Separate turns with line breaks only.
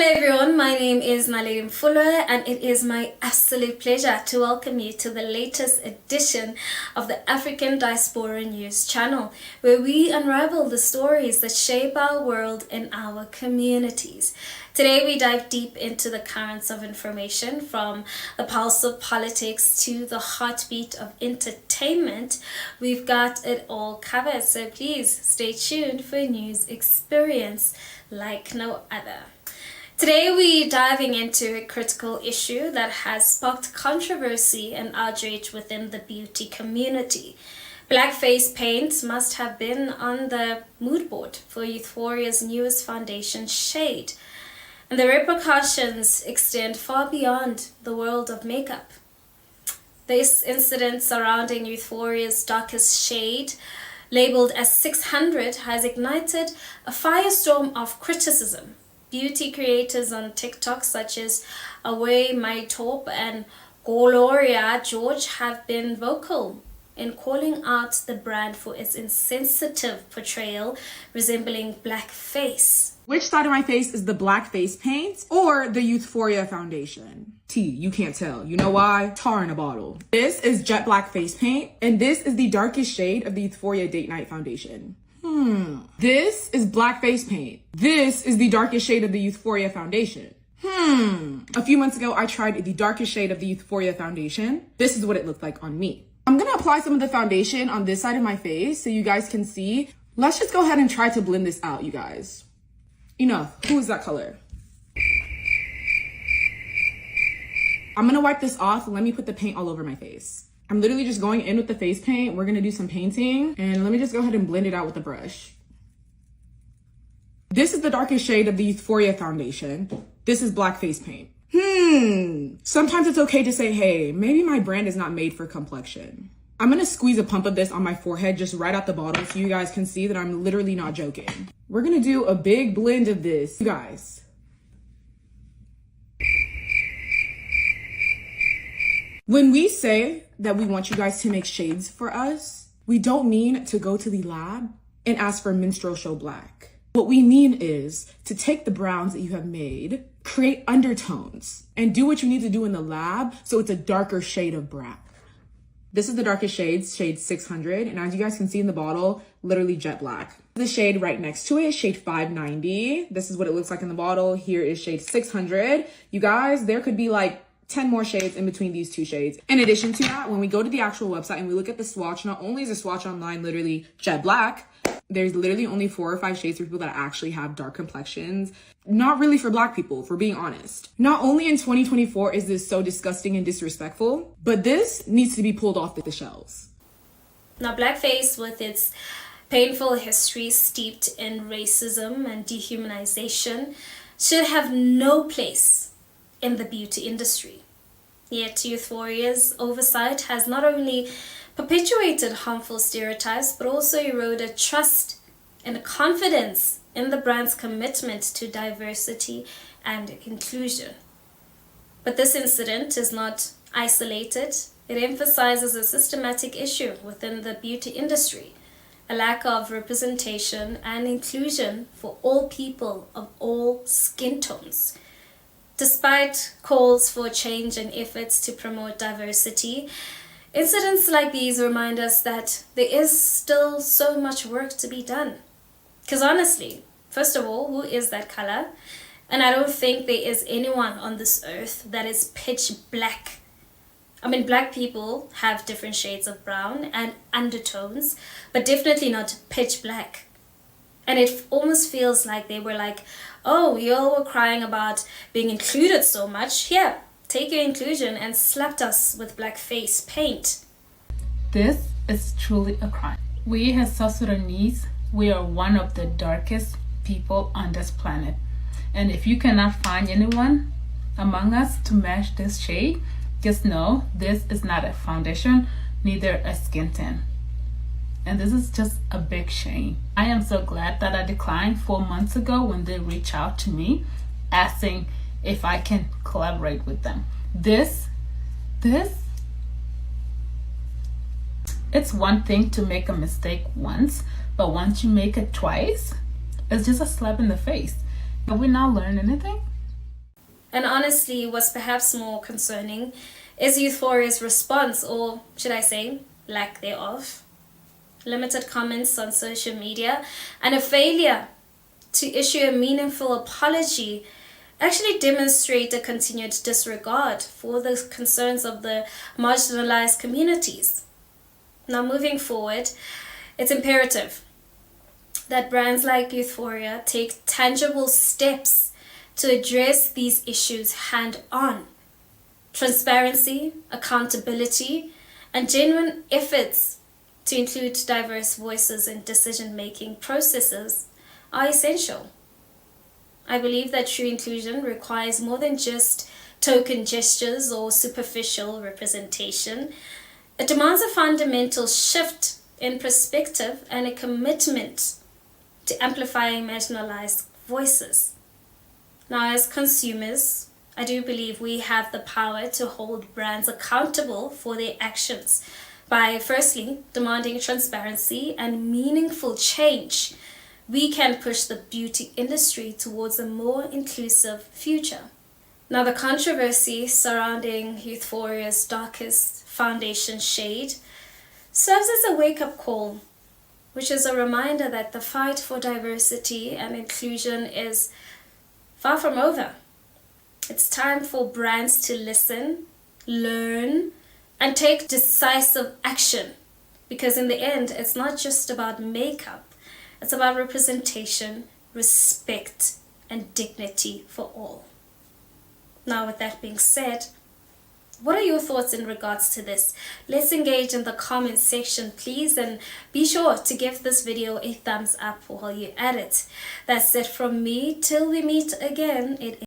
Hello everyone, my name is Naledi Mfoloe and it is my absolute pleasure to welcome you to the latest edition of the African Diaspora News channel, where we unravel the stories that shape our world and our communities. Today we dive deep into the currents of information, from the pulse of politics to the heartbeat of entertainment. We've got it all covered, so please stay tuned for a news experience like no other. Today we're diving into a critical issue that has sparked controversy and outrage within the beauty community. Blackface paint must have been on the mood board for Youthforia's newest foundation shade, and the repercussions extend far beyond the world of makeup. This incident surrounding Youthforia's darkest shade, labeled as 600, has ignited a firestorm of criticism. Beauty creators on TikTok such as Away My Top and Gloria George have been vocal in calling out the brand for its insensitive portrayal resembling blackface.
Which side of my face is the blackface paint or the Youthforia foundation? You can't tell. You know why? Tar in a bottle. This is jet black face paint, and this is the darkest shade of the Youthforia Date Night foundation. This is blackface paint. This is the darkest shade of the Youthforia foundation. A few months ago, I tried the darkest shade of the Youthforia foundation. This is what it looked like on me. I'm gonna apply some of the foundation on this side of my face so you guys can see. Let's just go ahead and try to blend this out, you guys. Enough. Who is that color? I'm gonna wipe this off and let me put the paint all over my face. I'm literally just going in with the face paint. We're gonna do some painting, and let me just go ahead and blend it out with the brush. This is the darkest shade of the Youthforia foundation. This is black face paint. Sometimes it's okay to say, hey, maybe my brand is not made for complexion. I'm gonna squeeze a pump of this on my forehead just right out the bottle so you guys can see that I'm literally not joking. We're gonna do a big blend of this, you guys. When we say that we want you guys to make shades for us, we don't mean to go to the lab and ask for minstrel show black. What we mean is to take the browns that you have made, create undertones, and do what you need to do in the lab so it's a darker shade of brown. This is the darkest shade 600, and as you guys can see in the bottle, literally jet black. The shade right next to it is shade 590. This is what it looks like in the bottle. Here is shade 600. You guys, there could be like 10 more shades in between these two shades. In addition to that, when we go to the actual website and we look at the swatch, not only is the swatch online literally jet black, there's literally only 4 or 5 shades for people that actually have dark complexions. Not really for black people, for being honest. Not only in 2024 is this so disgusting and disrespectful, but this needs to be pulled off the shelves.
Now, blackface, with its painful history steeped in racism and dehumanization, should have no place in the beauty industry. Yet Youthforia's oversight has not only perpetuated harmful stereotypes, but also eroded trust and confidence in the brand's commitment to diversity and inclusion. But this incident is not isolated. It emphasizes a systematic issue within the beauty industry, a lack of representation and inclusion for all people of all skin tones. Despite calls for change and efforts to promote diversity, incidents like these remind us that there is still so much work to be done. Because honestly, first of all, who is that color? And I don't think there is anyone on this earth that is pitch black. I mean, black people have different shades of brown and undertones, but definitely not pitch black. And it almost feels like they were like, oh, you all were crying about being included so much. Here, take your inclusion, and slapped us with blackface paint.
This is truly a crime. We as South Sudanese, we are one of the darkest people on this planet. And if you cannot find anyone among us to match this shade, just know this is not a foundation, neither a skin tint. And this is just a big shame. I am so glad that I declined 4 months ago when they reached out to me asking if I can collaborate with them. It's one thing to make a mistake once, but once you make it twice, it's just a slap in the face. Have we not learned anything?
And honestly, what's perhaps more concerning is Youthforia's response, or should I say, lack thereof. Limited comments on social media and a failure to issue a meaningful apology actually demonstrate a continued disregard for the concerns of the marginalized communities. Now, moving forward, it's imperative that brands like Youthforia take tangible steps to address these issues hand-on. Transparency, accountability, and genuine efforts to include diverse voices in decision-making processes are essential. I believe that true inclusion requires more than just token gestures or superficial representation. It demands a fundamental shift in perspective and a commitment to amplifying marginalized voices. Now, as consumers, I do believe we have the power to hold brands accountable for their actions by firstly demanding transparency and meaningful change. We can push the beauty industry towards a more inclusive future. Now, the controversy surrounding Youthforia's darkest foundation shade serves as a wake-up call, which is a reminder that the fight for diversity and inclusion is far from over. It's time for brands to listen, learn, and take decisive action. Because in the end, it's not just about makeup. It's about representation, respect, and dignity for all. Now, with that being said, what are your thoughts in regards to this? Let's engage in the comment section, please, and be sure to give this video a thumbs up while you're at it. That's it from me. Till we meet again,